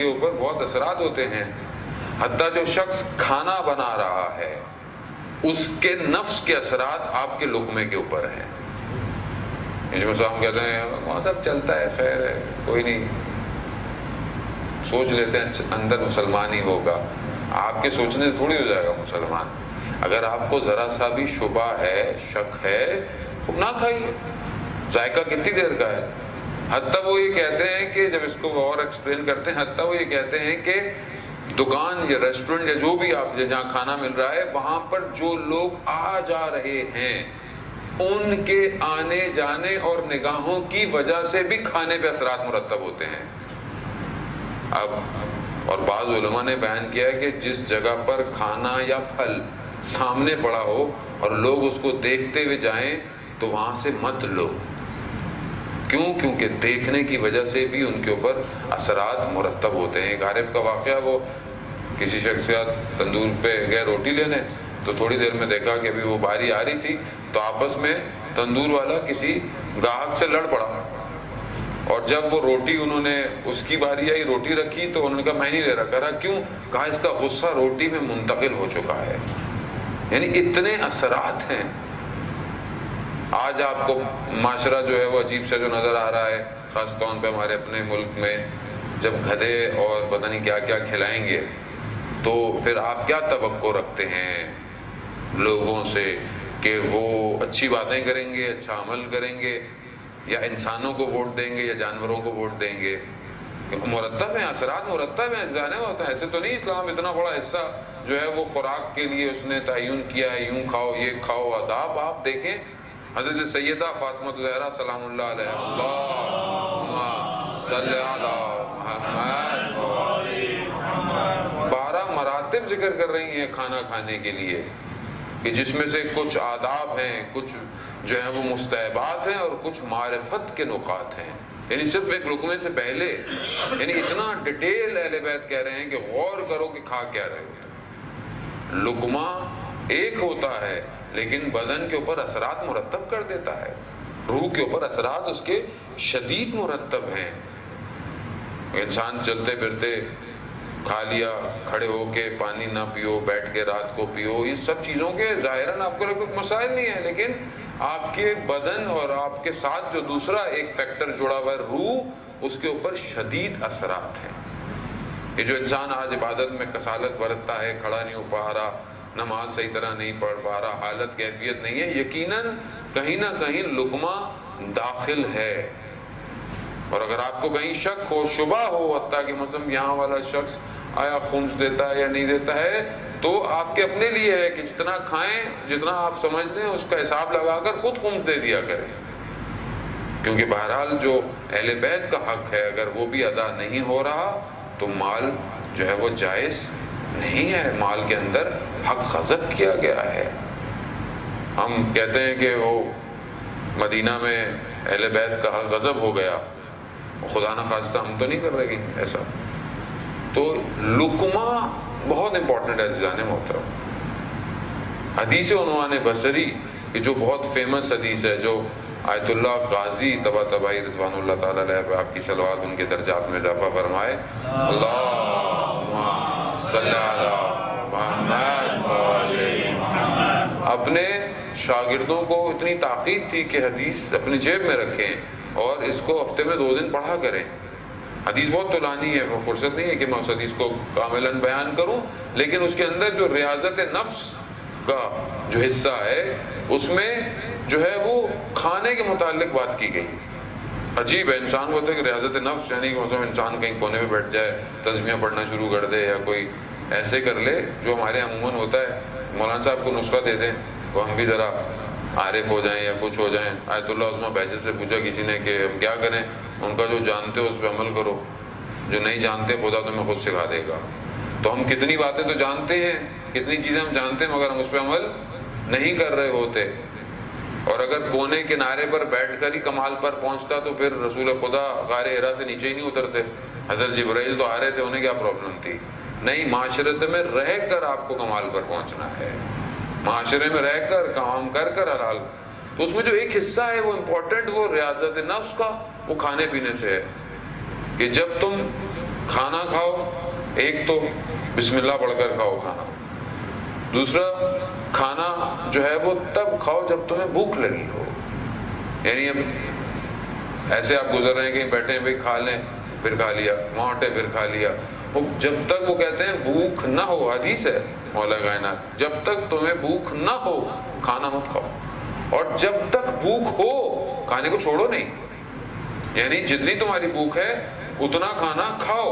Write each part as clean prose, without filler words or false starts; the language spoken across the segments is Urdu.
کے اوپر بہت اثرات ہوتے ہیں. حتیٰ جو شخص کھانا بنا رہا ہے اس کے نفس کے اثرات آپ کے لقمے کے اوپر ہیں. اس میں ہم کہتے ہیں وہاں سب چلتا ہے، خیر ہے، کوئی نہیں، سوچ لیتے ہیں اندر مسلمان ہی ہوگا. آپ کے سوچنے سے تھوڑی ہو جائے گا مسلمان. اگر آپ کو ذرا سا بھی شبہ ہے، شک ہے، تو نہ کھائیے. ذائقہ کتنی دیر کا ہے. حتیٰ وہ یہ کہتے ہیں کہ جب اس کو اور ایکسپلین کرتے ہیں، حتیٰ وہ یہ کہتے ہیں کہ دکان یا ریسٹورنٹ یا جو بھی آپ جہاں کھانا مل رہا ہے وہاں پر جو لوگ آ جا رہے ہیں ان کے آنے جانے اور نگاہوں کی وجہ سے بھی کھانے پہ اثرات مرتب ہوتے ہیں. اب اور بعض علماء نے بیان کیا ہے کہ جس جگہ پر کھانا یا پھل سامنے پڑا ہو اور لوگ اس کو دیکھتے ہوئے جائیں تو وہاں سے مت لو. کیوں؟ کیونکہ دیکھنے کی وجہ سے بھی ان کے اوپر اثرات مرتب ہوتے ہیں. ایک عارف کا واقعہ، وہ کسی شخص کے تندور پہ گئے روٹی لینے، تو تھوڑی دیر میں دیکھا کہ ابھی وہ باری آ رہی تھی تو آپس میں تندور والا کسی گاہک سے لڑ پڑا. اور جب وہ روٹی انہوں نے اس کی باری آئی روٹی رکھی تو انہوں نے کہا میں نہیں لے رہا. کہا کیوں؟ کہا اس کا غصہ روٹی میں منتقل ہو چکا ہے. یعنی اتنے اثرات ہیں. آج آپ کو معاشرہ جو ہے وہ عجیب سے جو نظر آ رہا ہے، خاص طور پہ ہمارے اپنے ملک میں جب گدھے اور پتہ نہیں کیا کیا کھلائیں گے تو پھر آپ کیا توقع رکھتے ہیں لوگوں سے کہ وہ اچھی باتیں کریں گے، اچھا عمل کریں گے، یا انسانوں کو ووٹ دیں گے یا جانوروں کو ووٹ دیں گے؟ مرتب ہیں، اثرات مرتب ہیں، ظاہر ہوتا ہے. ایسے تو نہیں اسلام اتنا بڑا حصہ جو ہے وہ خوراک کے لیے اس نے تعین کیا ہے، یوں کھاؤ یہ کھاؤ. آداب آپ دیکھیں حضرت سیدہ فاطمہ زہرا سلام اللہ علیہ، اللہم صلی علی محمد 12 مراتب ذکر کر رہی ہیں کھانا کھانے کے لیے، کہ جس میں سے کچھ آداب ہیں، کچھ جو ہیں وہ مستحبات ہیں اور کچھ معرفت کے نکات ہیں. یعنی صرف ایک لقمے سے پہلے یعنی اتنا ڈیٹیل اہل بیت کہہ رہے ہیں کہ غور کرو کہ کھا کیا رہے ہو. لقمہ ایک ہوتا ہے لیکن بدن کے اوپر اثرات مرتب کر دیتا ہے، روح کے اوپر اثرات اس کے شدید مرتب ہیں. انسان چلتے پھرتے کھا لیا، کھڑے ہو کے پانی نہ پیو، بیٹھ کے رات کو پیو، یہ سب چیزوں کے ظاہراً آپ کو کوئی مسائل نہیں ہے، لیکن آپ کے بدن اور آپ کے ساتھ جو دوسرا ایک فیکٹر جڑا ہوا ہے روح، اس کے اوپر شدید اثرات ہیں. یہ جو انسان آج عبادت میں کسالت برتتا ہے، کھڑا نہیں ہو پا رہا، نماز صحیح طرح نہیں پڑھ پا رہا، حالت کیفیت نہیں ہے، یقیناً کہیں نہ کہیں لقمہ داخل ہے. اور اگر آپ کو کہیں شک ہو، شبہ ہو، حتیٰ کہ مثلا یہاں والا شخص آیا خمس دیتا ہے یا نہیں دیتا ہے، تو آپ کے اپنے لیے ہے کہ جتنا کھائیں، جتنا آپ سمجھ لیں اس کا حساب لگا کر خود خمس دے دیا کریں. کیونکہ بہرحال جو اہل بیت کا حق ہے اگر وہ بھی ادا نہیں ہو رہا تو مال جو ہے وہ جائز نہیں ہے، مال کے اندر حق غصب کیا گیا ہے. ہم کہتے ہیں کہ وہ مدینہ میں اہل بیت کا حق غصب ہو گیا، خدا نہ خواستہ ہم تو نہیں کر رہے ایسا. تو لقمہ بہت امپورٹنٹ ہے عزیزان محترم. حدیث عنوان بصری کہ جو بہت فیمس حدیث ہے، جو آیت اللہ قاضی طباطبائی رضوان اللہ تعالیٰ علیہ آپ کی صلوات ان کے درجات میں اضافہ فرمائے، اللہم صلی علی محمد. اپنے شاگردوں کو اتنی تاکید تھی کہ حدیث اپنی جیب میں رکھیں اور اس کو ہفتے میں 2 دن پڑھا کریں. حدیث بہت طولانی ہے، وہ فرصت نہیں ہے کہ میں اس حدیث کو کاملاً بیان کروں، لیکن اس کے اندر جو ریاضت نفس کا جو حصہ ہے اس میں جو ہے وہ کھانے کے متعلق بات کی گئی. عجیب ہے، انسان کو ہوتا ہے کہ ریاضت نفس یعنی کہ مثلا انسان کہیں کونے میں بیٹھ جائے، تسبیحاں پڑھنا شروع کر دے یا کوئی ایسے کر لے جو ہمارے عموماً ہوتا ہے. مولانا صاحب کو نسخہ دے دیں تو ہم بھی ذرا عارف ہو جائیں یا کچھ ہو جائیں. آیت اللہ عظمہ بہجت سے پوچھا کسی نے کہ ہم کیا کریں؟ ان کا جو جانتے ہو اس پہ عمل کرو، جو نہیں جانتے خدا تمہیں خود سکھا دے گا. تو ہم کتنی باتیں تو جانتے ہیں، کتنی چیزیں ہم جانتے ہیں، مگر ہم اس پہ عمل نہیں کر رہے ہوتے. اور اگر کونے کنارے پر بیٹھ کر ہی کمال پر پہنچتا تو پھر رسول خدا غار حرا سے نیچے ہی نہیں اترتے. حضرت جبرائیل تو آ رہے تھے، انہیں کیا پرابلم تھی؟ نہیں، معاشرت میں رہ کر آپ کو کمال پر پہنچنا ہے، معاشرے میں رہ کر کام کر کر حلال. تو اس میں جو ایک حصہ ہے وہ امپورٹنٹ، وہ ریاضت نفس کا، وہ کھانے پینے سے ہے. کہ جب تم کھانا کھاؤ، ایک تو بسم اللہ پڑھ کر کھاؤ کھانا، دوسرا کھانا جو ہے وہ تب کھاؤ جب تمہیں بھوک لگی ہو. یعنی اب ایسے آپ گزر رہے ہیں کہیں بیٹھے ہیں، بھائی کھا لیں، پھر کھا لیا، وہاں اٹھے پھر کھا لیا. وہ جب تک وہ کہتے ہیں بھوک نہ ہو، حدیث ہے مولا کائنات، جب تک تمہیں بھوک نہ ہو کھانا مت کھاؤ، اور جب تک بھوک ہو کھانے کو چھوڑو نہیں. یعنی جتنی تمہاری بھوک ہے اتنا کھانا کھاؤ.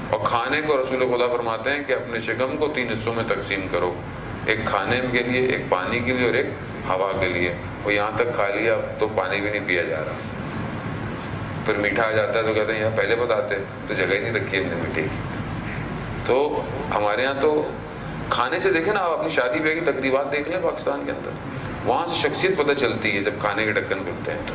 اور کھانے کو رسول خدا فرماتے ہیں کہ اپنے شکم کو 3 حصوں میں تقسیم کرو، ایک کھانے کے لیے، ایک پانی کے لیے، اور ایک ہوا کے لیے. وہ یہاں تک کھا لیا تو پانی بھی نہیں پیا جا رہا. پھر میٹھا آ جاتا ہے تو کہتے ہیں یار پہلے بتاتے تو جگہ ہی نہیں رکھی ہم نے میٹھے کی. تو ہمارے یہاں تو کھانے سے دیکھیں نا، آپ اپنی شادی بیاہ کی تقریبات دیکھ لیں پاکستان کے اندر، وہاں سے شخصیت پتہ چلتی ہے جب کھانے کے ڈھکن کھلتے ہیں تو،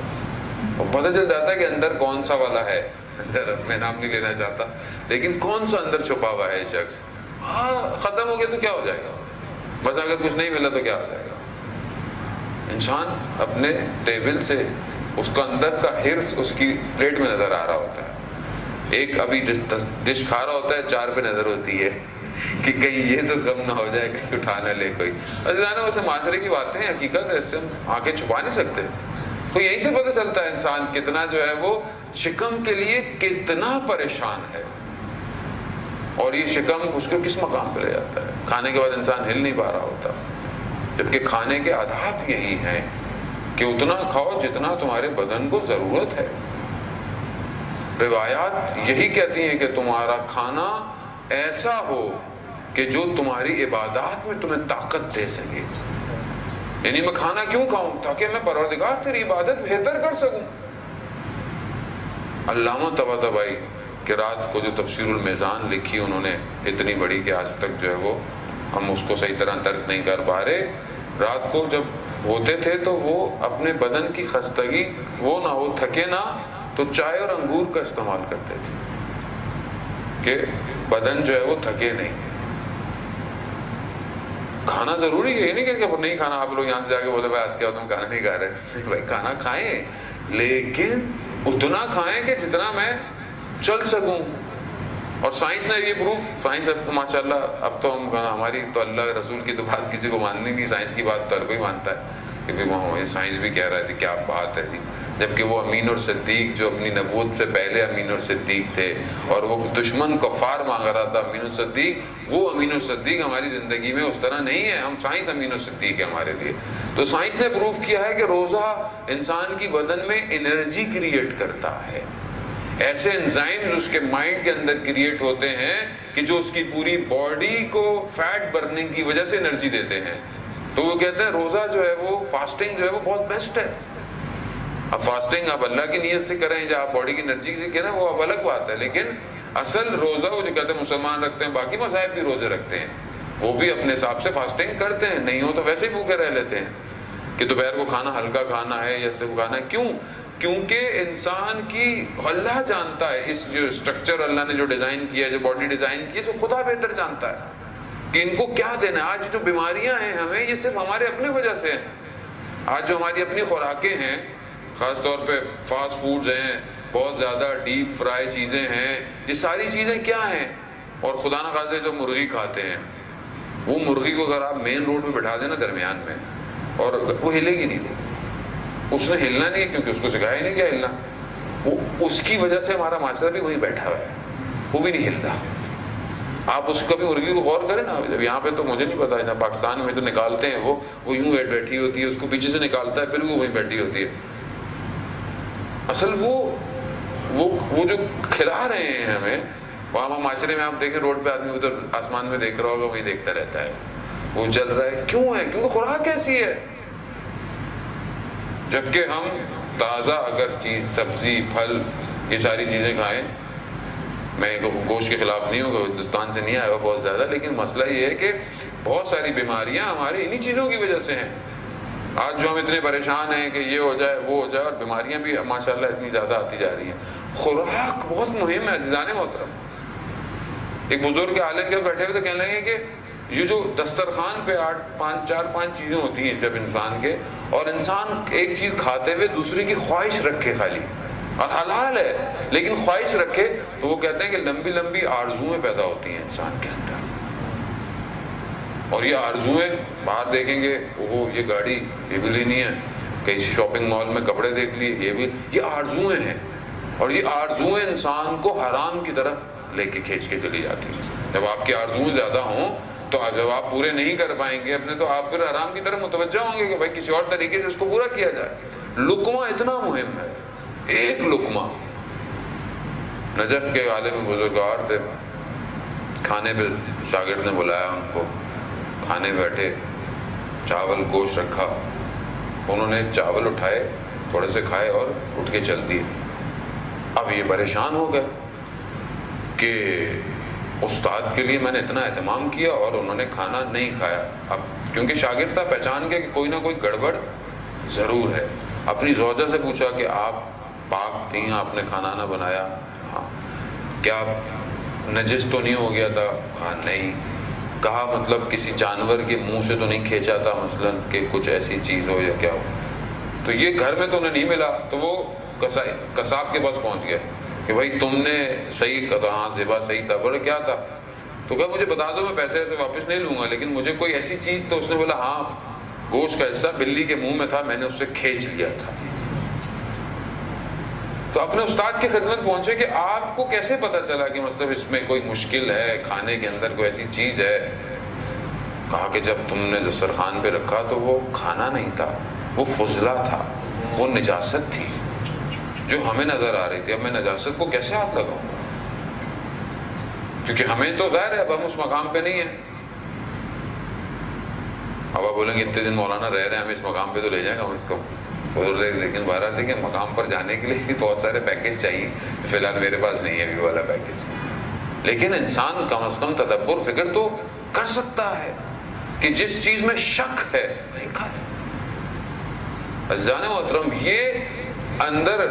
اور پتہ چل جاتا ہے کہ اندر کون سا والا ہے. اندر میں نام نہیں لینا چاہتا، لیکن کون سا اندر چھپا ہوا ہے شخص. ختم ہو گیا تو کیا ہو جائے گا، بس اگر کچھ نہیں ملا تو کیا ہو جائے گا. انسان اپنے ٹیبل سے اس کا اندر کا ہرس اس کی پلیٹ میں نظر آ رہا ہوتا ہے. ایک ابھی ڈش کھا رہا ہوتا ہے، 4 پہ نظر ہوتی ہے کہ کہیں یہ تو کم نہ ہو جائے، کہیں اٹھا نہ لے کوئی. عزیزانو ویسے معاشرے کی باتیں ہیں، حقیقت ہے، اس سے ہم آنکھیں چھپا نہیں سکتے. تو یہی سے پتہ چلتا ہے انسان کتنا جو ہے وہ شکم کے لیے کتنا پریشان ہے، اور یہ شکم اس کو کس مقام پہ لے جاتا ہے. کھانے کے بعد انسان ہل نہیں پا رہا ہوتا، جبکہ کھانے کے آداب یہی ہیں کہ اتنا کھاؤ جتنا تمہارے بدن کو ضرورت ہے. روایات یہی کہتی ہیں کہ تمہارا کھانا ایسا ہو کہ جو تمہاری عبادات میں تمہیں طاقت دے سکے. یعنی میں کھانا کیوں کھاؤں؟ تاکہ میں پروردگار تیری عبادت بہتر کر سکوں. علامہ طباطبائی کہ رات کو جو تفسیر المیزان لکھی انہوں نے، اتنی بڑی کہ آج تک جو ہے وہ ہم اس کو صحیح طرح درک نہیں کر پا رہے. رات کو جب ہوتے تھے تو وہ اپنے بدن کی خستگی وہ نہ ہو، تھکے نہ، تو چائے اور انگور کا استعمال کرتے تھے کہ بدن جو ہے وہ تھکے نہیں. کھانا ضروری ہے، یہ نہیں کہ نہیں کھانا. آپ لوگ یہاں سے جا کے بولے بھائی آج کیا تم کھانا نہیں کھا رہے. بھائی کھانا کھائیں، لیکن اتنا کھائیں کہ جتنا میں چل سکوں. اور سائنس نے یہ پروف، سائنس اب ماشاءاللہ اب تو ہماری تو اللہ رسول کی تو بات کسی کو ماننی نہیں، سائنس کی بات تو ہر کوئی مانتا ہے کہ وہ سائنس بھی کہہ رہا تھی کیا بات ہے جی. جبکہ وہ امین اور صدیق جو اپنی نبوت سے پہلے امین اور صدیق تھے، اور وہ دشمن کفار مانگ رہا تھا امین اور صدیق، وہ امین اور صدیق ہماری زندگی میں اس طرح نہیں ہے. ہم سائنس امین اور صدیق ہے ہمارے لیے. تو سائنس نے پروف کیا ہے کہ روزہ انسان کی بدن میں انرجی کریٹ کرتا ہے. ایسے انزائم اس کے مائنڈ کے اندر کریٹ ہوتے ہیں کہ جو اس کی پوری باڈی کو فیٹ برننگ کی وجہ سے انرجی دیتے ہیں. تو وہ کہتے ہیں روزہ جو ہے وہ، فاسٹنگ جو ہے وہ بہت بیسٹ ہے. اب فاسٹنگ آپ اللہ کی نیت سے کریں یا آپ باڈی کی انرجی سے کریں وہ اب الگ بات ہے، لیکن اصل روزہ وہ جو کہتے ہیں مسلمان رکھتے ہیں، باقی مذاہب بھی روزے رکھتے ہیں، وہ بھی اپنے حساب سے فاسٹنگ کرتے ہیں. نہیں ہو تو ویسے ہی بھوکے رہ لیتے ہیں کہ دوپہر کو کھانا ہلکا کھانا ہے یا صرف کھانا ہے. کیوں؟ کیونکہ انسان کی اللہ جانتا ہے، اس جو اسٹرکچر اللہ نے جو ڈیزائن کیا ہے، جو باڈی ڈیزائن کی ہے، اسے خدا بہتر جانتا ہے کہ ان کو کیا دینا ہے. آج جو بیماریاں ہیں ہمیں، یہ صرف ہمارے اپنے وجہ سے ہیں. آج جو ہماری اپنی خوراکیں ہیں، خاص طور پہ فاسٹ فوڈز ہیں، بہت زیادہ ڈیپ فرائی چیزیں ہیں، یہ ساری چیزیں کیا ہیں؟ اور خدا نہ خاصے جو مرغی کھاتے ہیں، وہ مرغی کو اگر آپ مین روڈ پہ بٹھا دیں نا درمیان میں، اور وہ ہلے گی نہیں. اس نے ہلنا نہیں ہے کیونکہ اس کو سکھایا ہی نہیں کیا ہلنا. وہ اس کی وجہ سے ہمارا معاشرہ بھی وہیں بیٹھا ہوا ہے، وہ بھی نہیں ہل رہا. آپ اس کبھی مرغی کو غور کریں نا. جب یہاں پہ تو مجھے نہیں پتا، یہاں پاکستان میں تو نکالتے ہیں، وہ یوں بیٹھی ہوتی ہے، اس کو پیچھے سے نکالتا ہے، پھر وہ وہیں بیٹھی ہوتی ہے. اصل وہ جو کھلا رہے ہیں ہمیں، وہاں معاشرے میں آپ دیکھیں روڈ پہ آدمی ادھر آسمان میں دیکھ رہا ہوگا، وہیں دیکھتا رہتا ہے، وہ چل رہا ہے. کیوں ہے؟ کیونکہ خوراک ایسی ہے. جبکہ ہم تازہ اگر چیز، سبزی، پھل، یہ ساری چیزیں کھائیں. میں گوشت کے خلاف نہیں ہوں، ہندوستان سے نہیں آیا ہوا بہت زیادہ، لیکن مسئلہ یہ ہے کہ بہت ساری بیماریاں ہماری انہی چیزوں کی وجہ سے ہیں. آج جو ہم اتنے پریشان ہیں کہ یہ ہو جائے وہ ہو جائے، اور بیماریاں بھی ماشاءاللہ اتنی زیادہ آتی جا رہی ہیں. خوراک بہت مہم ہے عزیزان محترم. ایک بزرگ عالم کے بیٹھے ہوئے تو کہنے لگے کہ یہ جو دسترخوان پہ 4-5 چیزیں ہوتی ہیں جب انسان کے، اور انسان ایک چیز کھاتے ہوئے دوسری کی خواہش رکھے خالی. اور حلال ہے، لیکن خواہش رکھے تو وہ کہتے ہیں کہ لمبی لمبی آرزویں پیدا ہوتی ہیں انسان کے اندر، اور یہ آرزویں باہر دیکھیں گے، وہ یہ گاڑی یہ بھی لینی ہے، کسی شاپنگ مال میں کپڑے دیکھ لیے، یہ بھی، یہ آرزویں ہیں، اور یہ آرزویں انسان کو حرام کی طرف لے کے کھینچ کے چلی جاتی ہیں۔ جب آپ کی آرزویں زیادہ ہوں تو جب آپ پورے نہیں کر پائیں گے اپنے، تو آپ پھر حرام کی طرف متوجہ ہوں گے کہ بھائی کسی اور طریقے سے اس کو پورا کیا جائے۔ لقمہ اتنا مہم ہے، ایک لقمہ۔ نجف کے عالم بزرگوار تھے، کھانے پہ شاگرد نے بلایا ان کو، کھانے بیٹھے، چاول گوشت رکھا، انہوں نے چاول اٹھائے، تھوڑے سے کھائے اور اٹھ کے چل دیے۔ اب یہ پریشان ہو گئے کہ استاد کے لیے میں نے اتنا اہتمام کیا اور انہوں نے کھانا نہیں کھایا۔ اب کیونکہ شاگرد تھا، پہچان گیا کہ کوئی نہ کوئی گڑبڑ ضرور ہے۔ اپنی زوجہ سے پوچھا کہ آپ پاک تھیں، آپ نے کھانا نہ بنایا؟ ہاں۔ کیا نجس تو نہیں ہو گیا تھا؟ کہا نہیں۔ کہا مطلب کسی جانور کے منہ سے تو نہیں کھینچا تھا مثلاً کہ کچھ ایسی چیز ہو یا کیا ہو؟ تو یہ گھر میں تو انہیں نہیں ملا، تو وہ قصاب کے پاس پہنچ گیا کہ بھائی تم نے صحیح کہا، ہاں ذبح صحیح تھا۔ بولے کیا تھا؟ تو کہا مجھے بتا دو، میں پیسے ایسے واپس نہیں لوں گا، لیکن مجھے کوئی ایسی چیز۔ تو اس نے بولا ہاں گوشت کا حصہ بلی کے منہ میں تھا، میں نے اس سے کھینچ لیا تھا۔ تو اپنے استاد کی خدمت پہنچے کہ آپ کو کیسے پتا چلا کہ مطلب اس میں کوئی مشکل ہے، کھانے کے اندر کوئی ایسی چیز ہے؟ کہا کہ جب تم نے دسترخوان پہ رکھا تو وہ کھانا نہیں تھا، وہ فضلہ تھا، وہ نجاست تھی جو ہمیں نظر آ رہی تھی۔ اب میں نجاست کو کیسے ہاتھ لگاؤں؟ کیونکہ ہمیں تو ظاہر ہے اب ہم اس مقام پہ نہیں ہیں۔ اب آپ بولیں گے اتنے دن مولانا رہ رہے ہیں، ہمیں اس مقام پہ تو لے جائیں گے ہم اس کو، لیکن بہرحال دیکھیں مقام پر جانے کے لیے بھی بہت سارے پیکج چاہیے۔ فی الحال میرے پاس نہیں ہے ابھی والا پیکج، لیکن انسان کم از کم تدبر فکر تو کر سکتا ہے کہ جس چیز میں شک ہے نہیں کھائے۔ عزیزان محترم، یہ اندر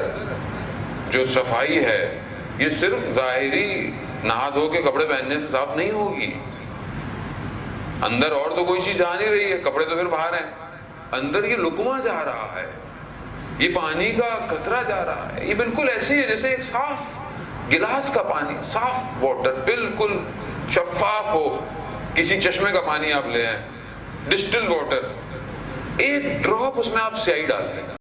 جو صفائی ہے یہ صرف ظاہری نہا دھو کے کپڑے پہننے سے صاف نہیں ہوگی۔ اندر اور تو کوئی چیز جا نہیں رہی ہے، کپڑے تو پھر باہر ہیں، اندر یہ لقمہ جا رہا ہے، یہ پانی کا قطرہ جا رہا ہے۔ یہ بالکل ایسے ہی ہے جیسے ایک صاف گلاس کا پانی، صاف واٹر، بالکل شفاف ہو، کسی چشمے کا پانی آپ لے آئیں، ڈسٹل واٹر، ایک ڈراپ اس میں آپ سیاہی ڈال دیں،